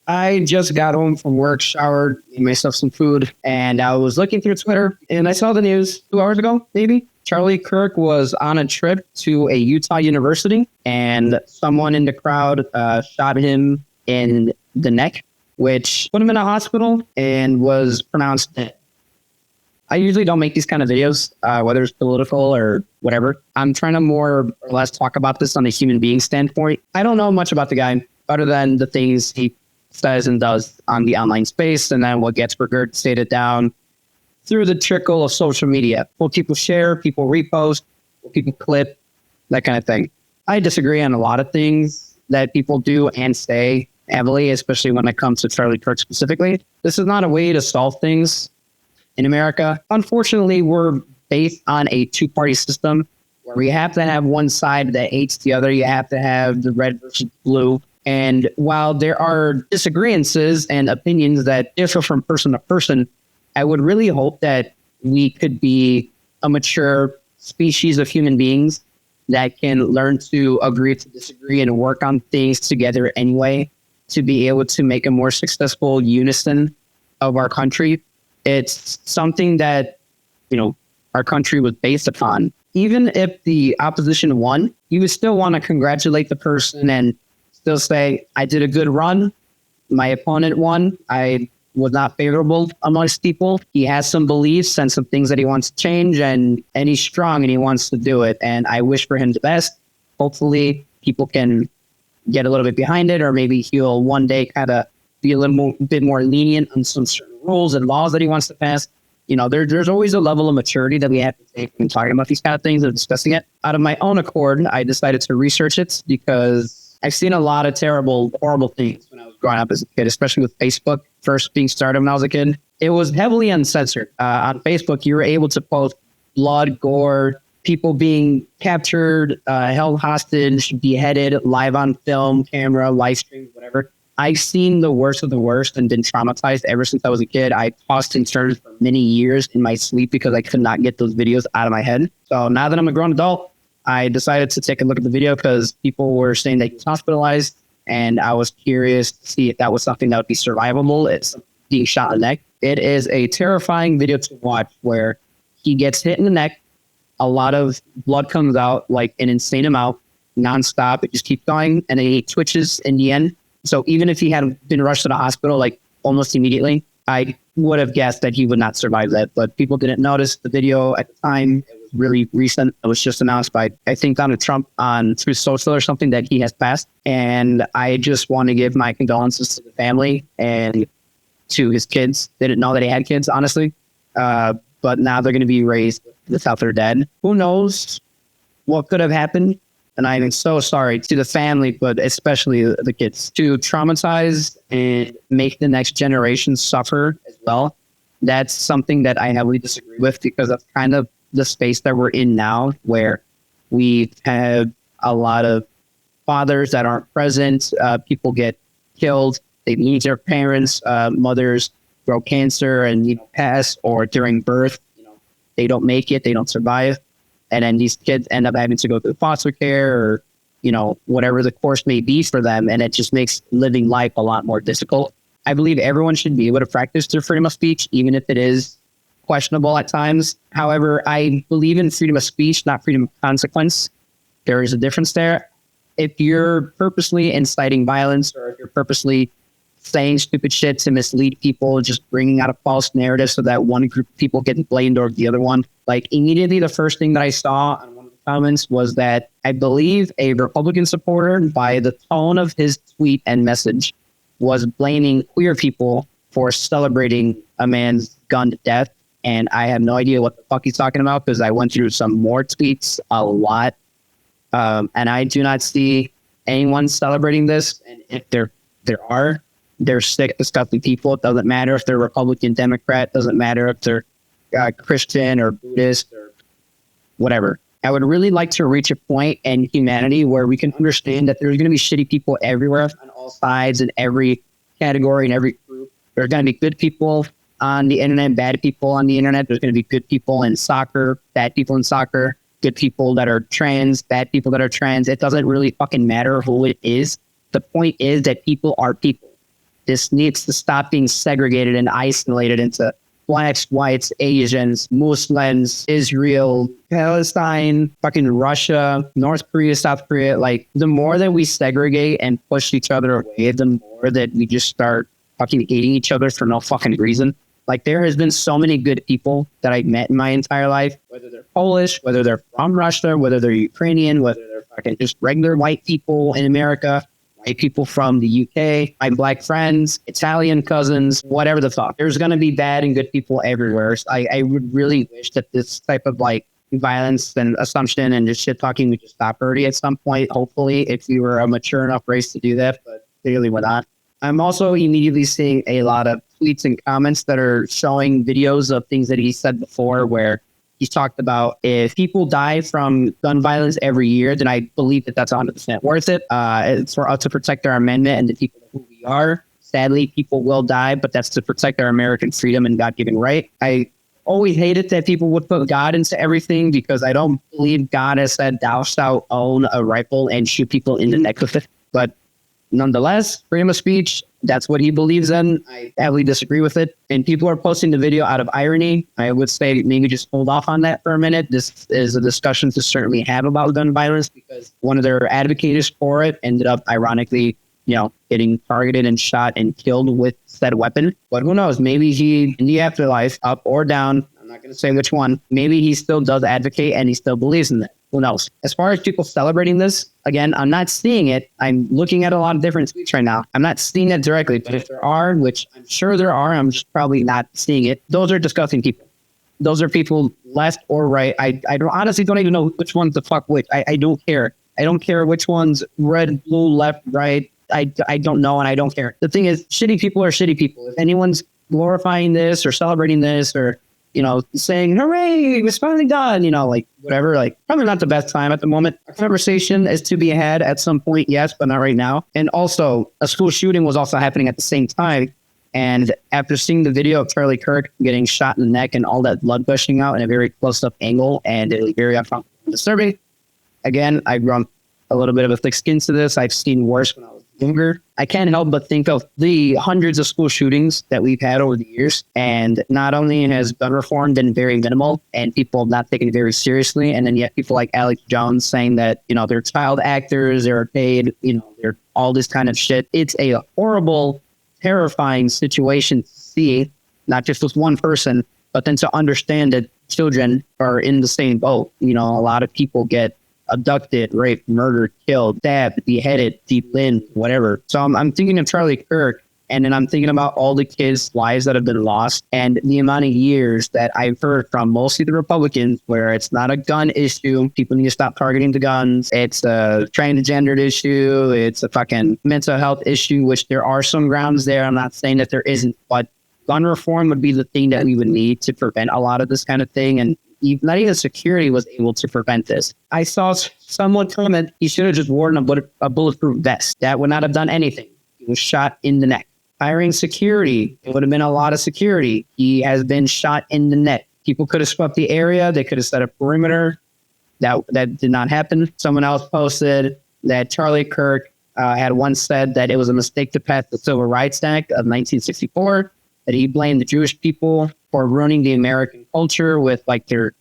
I just got home from work, showered, made myself some food, and I was looking through Twitter and I saw the news 2 hours ago, maybe. Charlie Kirk was on a trip to a Utah university and someone in the crowd shot him in the neck, which put him in a hospital and was pronounced dead. I usually don't make these kind of videos, whether it's political or whatever. I'm trying to more or less talk about this on a human being standpoint. I don't know much about the guy other than the things he says and does on the online space, and then what gets regurgitated down through the trickle of social media. Will people share, people repost, will people clip, that kind of thing. I disagree on a lot of things that people do and say heavily, especially when it comes to Charlie Kirk specifically. This is not a way to solve things in America. Unfortunately, we're based on a two-party system where we have to have one side that hates the other. You have to have the red versus blue. And while there are disagreements and opinions that differ from person to person, I would really hope that we could be a mature species of human beings that can learn to agree to disagree and work on things together anyway to be able to make a more successful unison of our country. It's something that, our country was based upon. Even if the opposition won, you would still want to congratulate the person and still say, I did a good run. My opponent won. I was not favorable amongst people. He has some beliefs and some things that he wants to change, and he's strong and he wants to do it. And I wish for him the best. Hopefully people can get a little bit behind it, or maybe he'll one day kind of be a little bit more lenient on some certain rules and laws that he wants to pass. There's always a level of maturity that we have to take when talking about these kind of things and discussing it. Out of my own accord, I decided to research it because I've seen a lot of terrible, horrible things when I was growing up as a kid, especially with Facebook first being started when I was a kid. It was heavily uncensored. On Facebook, you were able to post blood, gore, people being captured, held hostage, beheaded, live on film, camera, live stream, whatever. I've seen the worst of the worst and been traumatized ever since I was a kid. I tossed and turned for many years in my sleep because I could not get those videos out of my head. So now that I'm a grown adult, I decided to take a look at the video because people were saying that he was hospitalized, and I was curious to see if that was something that would be survivable. It's being shot in the neck. It is a terrifying video to watch where he gets hit in the neck. A lot of blood comes out, like an insane amount, nonstop. It just keeps going, and then he twitches in the end. So even if he had been rushed to the hospital, like almost immediately, I would have guessed that he would not survive that. But people didn't notice the video at the time. It was really recent. It was just announced by, I think, Donald Trump on Truth Social or something that he has passed. And I just want to give my condolences to the family and to his kids. They didn't know that he had kids, honestly. But now they're going to be raised without their dad. Who knows what could have happened? And I'm so sorry to the family, but especially the kids, to traumatize and make the next generation suffer as well. That's something that I heavily disagree with, because that's kind of the space that we're in now, where we have a lot of fathers that aren't present. People get killed. They lose their parents. Mothers grow cancer and pass, or during birth, they don't make it. They don't survive. And then these kids end up having to go through foster care or, whatever the course may be for them. And it just makes living life a lot more difficult. I believe everyone should be able to practice their freedom of speech, even if it is questionable at times. However, I believe in freedom of speech, not freedom of consequence. There is a difference there. If you're purposely inciting violence, or if you're purposely saying stupid shit to mislead people, just bringing out a false narrative so that one group of people get blamed over the other one. Like, immediately, the first thing that I saw on one of the comments was that I believe a Republican supporter, by the tone of his tweet and message, was blaming queer people for celebrating a man's gunned to death. And I have no idea what the fuck he's talking about, because I went through some more tweets a lot. And I do not see anyone celebrating this. And if there are, they're sick, disgusting people. It doesn't matter if they're Republican, Democrat. Doesn't matter if they're Christian or Buddhist or whatever. I would really like to reach a point in humanity where we can understand that there's going to be shitty people everywhere on all sides, in every category, in every group. There's going to be good people on the internet, bad people on the internet. There's going to be good people in soccer, bad people in soccer, good people that are trans, bad people that are trans. It doesn't really fucking matter who it is. The point is that people are people. This needs to stop being segregated and isolated into blacks, whites, Asians, Muslims, Israel, Palestine, fucking Russia, North Korea, South Korea. Like, the more that we segregate and push each other away, the more that we just start fucking hating each other for no fucking reason. Like, there has been so many good people that I've met in my entire life, whether they're Polish, whether they're from Russia, whether they're Ukrainian, whether they're fucking just regular white people in America, white people from the UK, my black friends, Italian cousins, whatever the fuck. There's going to be bad and good people everywhere. So I would really wish that this type of like violence and assumption and just shit talking would just stop already at some point, hopefully, if we were a mature enough race to do that, but clearly we're not. I'm also immediately seeing a lot of tweets and comments that are showing videos of things that he said before, where he's talked about if people die from gun violence every year, then I believe that that's 100% worth it. It's for us to protect our amendment and the people who we are. Sadly, people will die, but that's to protect our American freedom and God-given right. I always hated that people would put God into everything, because I don't believe God has said, thou shalt own a rifle and shoot people in the neck with it. But nonetheless, freedom of speech, that's what he believes in. I heavily disagree with it. And people are posting the video out of irony. I would say maybe just hold off on that for a minute. This is a discussion to certainly have about gun violence, because one of their advocates for it ended up ironically, getting targeted and shot and killed with said weapon. But who knows? Maybe he, in the afterlife, up or down, I'm not going to say which one, maybe he still does advocate and he still believes in that. Who knows? As far as people celebrating this, again, I'm not seeing it. I'm looking at a lot of different tweets right now. I'm not seeing it directly, but if there are, which I'm sure there are, I'm just probably not seeing it. Those are disgusting people. Those are people left or right. I honestly don't even know which one's the fuck which. I don't care. I don't care which one's red, blue, left, right. I don't know, and I don't care. The thing is, shitty people are shitty people. If anyone's glorifying this or celebrating this or saying, hooray, it's finally done, whatever, probably not the best time at the moment. A conversation is to be had at some point, yes, but not right now. And also, a school shooting was also happening at the same time. And after seeing the video of Charlie Kirk getting shot in the neck and all that blood gushing out in a very close-up angle, and it was very uncomfortable and disturbing. Again, I've grown a little bit of a thick skin to this. I've seen worse when I was younger. I can't help but think of the hundreds of school shootings that we've had over the years. And not only has gun reform been very minimal and people have not taken it very seriously, and then yet people like Alex Jones saying that, they're child actors, they're paid, they're all this kind of shit. It's a horrible, terrifying situation to see, not just with one person, but then to understand that children are in the same boat. A lot of people get abducted, raped, murdered, killed, stabbed, beheaded, deep-limbed, whatever. So I'm thinking of Charlie Kirk, and then I'm thinking about all the kids' lives that have been lost, and the amount of years that I've heard from mostly the Republicans where it's not a gun issue. People need to stop targeting the guns. It's a transgendered issue. It's a fucking mental health issue, which there are some grounds there. I'm not saying that there isn't, but gun reform would be the thing that we would need to prevent a lot of this kind of thing. And not even security was able to prevent this. I saw someone comment, he should have just worn a bulletproof vest. That would not have done anything. He was shot in the neck. Hiring security, it would have been a lot of security. He has been shot in the neck. People could have swept the area. They could have set a perimeter. That did not happen. Someone else posted that Charlie Kirk had once said that it was a mistake to pass the Civil Rights Act of 1964, that he blamed the Jewish people for ruining the American culture with their,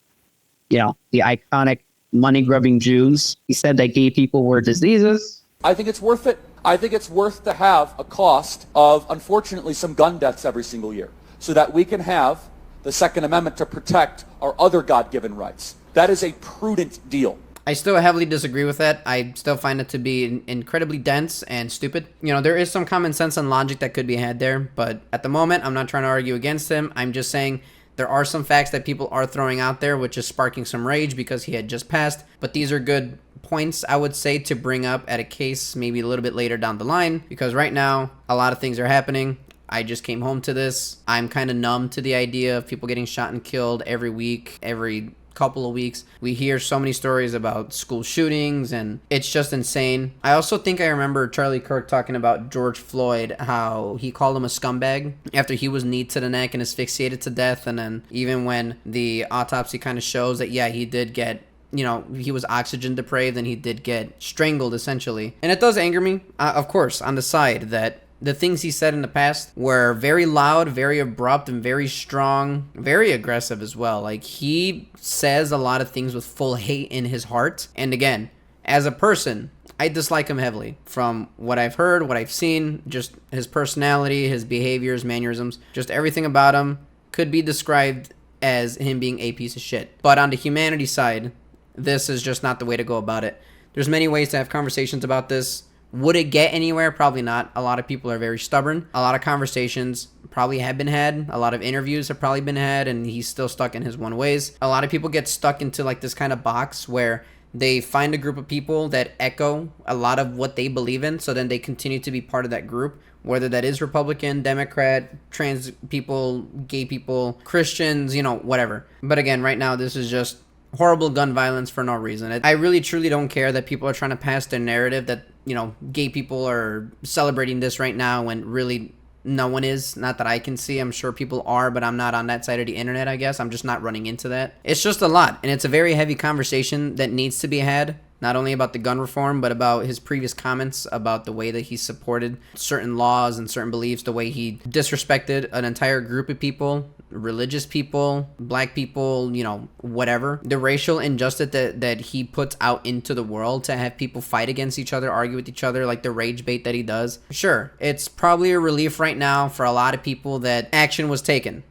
the iconic money-grubbing Jews. He said that gay people were diseases. I think it's worth it. I think it's worth to have a cost of, unfortunately, some gun deaths every single year so that we can have the Second Amendment to protect our other God-given rights. That is a prudent deal. I still heavily disagree with that. I still find it to be incredibly dense and stupid. There is some common sense and logic that could be had there, but at the moment, I'm not trying to argue against him. I'm just saying there are some facts that people are throwing out there, which is sparking some rage because he had just passed. But these are good points, I would say, to bring up at a case maybe a little bit later down the line, because right now, a lot of things are happening. I just came home to this. I'm kind of numb to the idea of people getting shot and killed every week, every couple of weeks. We hear so many stories about school shootings, and it's just insane. I also think I remember Charlie Kirk talking about George Floyd, how he called him a scumbag after he was kneed to the neck and asphyxiated to death. And then even when the autopsy kind of shows that, yeah, he did get, he was oxygen deprived and he did get strangled essentially. And it does anger me, of course, on the side that the things he said in the past were very loud, very abrupt, and very strong, very aggressive as well. Like, he says a lot of things with full hate in his heart. And again, as a person, I dislike him heavily from what I've heard, what I've seen, just his personality, his behaviors, mannerisms, just everything about him could be described as him being a piece of shit. But on the humanity side, this is just not the way to go about it. There's many ways to have conversations about this. Would it get anywhere? Probably not. A lot of people are very stubborn. A lot of conversations probably have been had. A lot of interviews have probably been had, and he's still stuck in his one ways. A lot of people get stuck into like this kind of box where they find a group of people that echo a lot of what they believe in, so then they continue to be part of that group, whether that is Republican, Democrat, trans people, gay people, Christians, you know, whatever. But again, right now, this is just horrible gun violence for no reason. I really, truly don't care that people are trying to pass their narrative that, you know, gay people are celebrating this right now when really no one is. Not that I can see. I'm sure people are, but I'm not on that side of the internet, I guess. I'm just not running into that. It's just a lot, and it's a very heavy conversation that needs to be had, not only about the gun reform, but about his previous comments about the way that he supported certain laws and certain beliefs, the way he disrespected an entire group of people, religious people, black people, you know, whatever. The racial injustice that he puts out into the world to have people fight against each other, argue with each other, like the rage bait that he does. Sure, it's probably a relief right now for a lot of people that action was taken,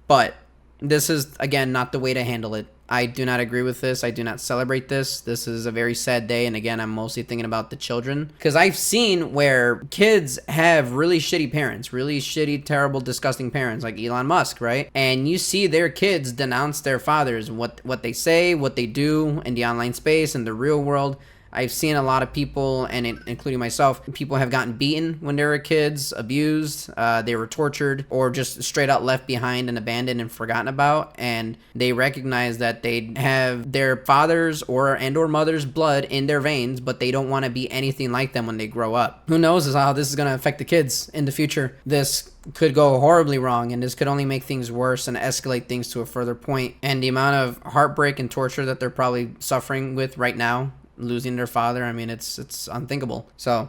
but this is, again, not the way to handle it. I do not agree with this. I do not celebrate this. This is a very sad day. And again, I'm mostly thinking about the children, because I've seen where kids have really shitty parents, really shitty, terrible, disgusting parents, like Elon Musk, right? And you see their kids denounce their fathers, what they say, what they do in the online space, in the real world. I've seen a lot of people, and including myself, people have gotten beaten when they were kids, abused, they were tortured, or just straight out left behind and abandoned and forgotten about. And they recognize that they have their father's or mother's blood in their veins, but they don't want to be anything like them when they grow up. Who knows how this is going to affect the kids in the future? This could go horribly wrong, and this could only make things worse and escalate things to a further point. And the amount of heartbreak and torture that they're probably suffering with right now, losing their father, I mean, it's unthinkable. So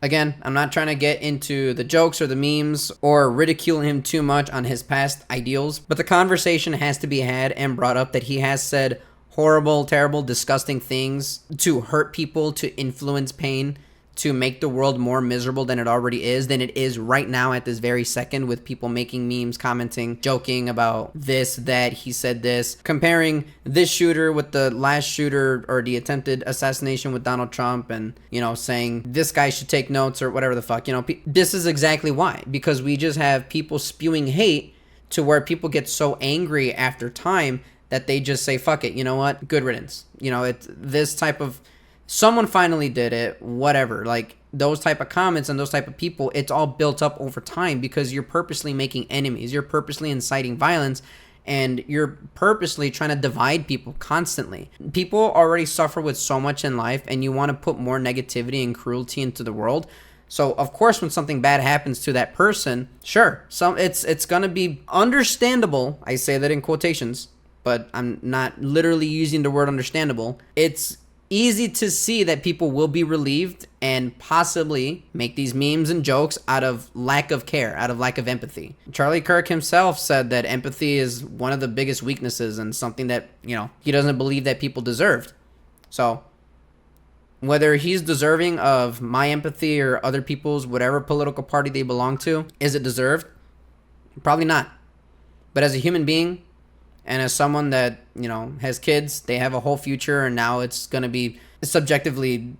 again, I'm not trying to get into the jokes or the memes or ridicule him too much on his past ideals, but the conversation has to be had and brought up that he has said horrible, terrible, disgusting things to hurt people, to influence pain, to make the world more miserable than it already is, than it is right now at this very second, with people making memes, commenting, joking about this, that, he said this, comparing this shooter with the last shooter or the attempted assassination with Donald Trump, and, you know, saying this guy should take notes or whatever the fuck, you know. This is exactly why, because we just have people spewing hate to where people get so angry after time that they just say, fuck it, you know what, good riddance. You know, it's this type of, someone finally did it, whatever. Like, those type of comments and those type of people, it's all built up over time because you're purposely making enemies. You're purposely inciting violence, and you're purposely trying to divide people constantly. People already suffer with so much in life, and you want to put more negativity and cruelty into the world. So, of course, when something bad happens to that person, sure, it's going to be understandable. I say that in quotations, but I'm not literally using the word understandable. It's easy to see that people will be relieved and possibly make these memes and jokes out of lack of care, out of lack of empathy. Charlie Kirk himself said that empathy is one of the biggest weaknesses and something that, you know, he doesn't believe that people deserved. So whether he's deserving of my empathy or other people's, whatever political party they belong to, is it deserved? Probably not. But as a human being, and as someone that, you know, has kids, they have a whole future, and now it's going to be subjectively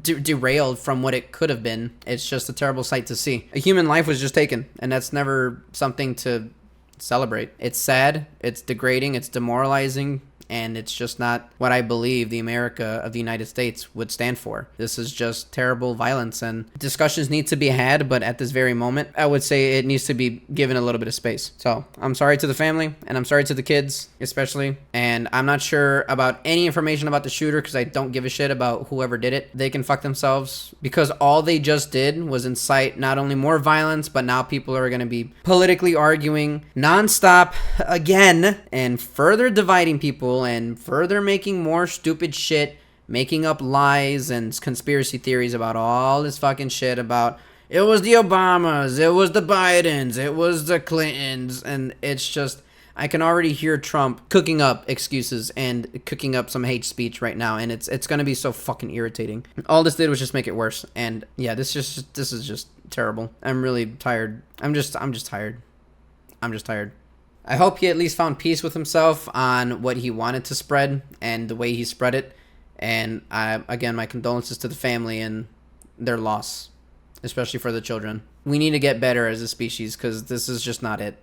derailed from what it could have been. It's just a terrible sight to see. A human life was just taken, and that's never something to celebrate. It's sad, it's degrading, it's demoralizing, and it's just not what I believe the America of the United States would stand for. This is just terrible violence, and discussions need to be had, but at this very moment, I would say it needs to be given a little bit of space. So I'm sorry to the family, and I'm sorry to the kids, especially, and I'm not sure about any information about the shooter because I don't give a shit about whoever did it. They can fuck themselves, because all they just did was incite not only more violence, but now people are going to be politically arguing nonstop again and further dividing people and further making more stupid shit, making up lies and conspiracy theories about all this fucking shit about it was the Obamas, it was the Bidens, it was the Clintons, and it's just, I can already hear Trump cooking up excuses and cooking up some hate speech right now, and it's gonna be so fucking irritating. All this did was just make it worse, and yeah, this is just terrible. I'm really tired. I'm just tired. I'm just tired. I hope he at least found peace with himself on what he wanted to spread and the way he spread it. And again, my condolences to the family and their loss, especially for the children. We need to get better as a species because this is just not it.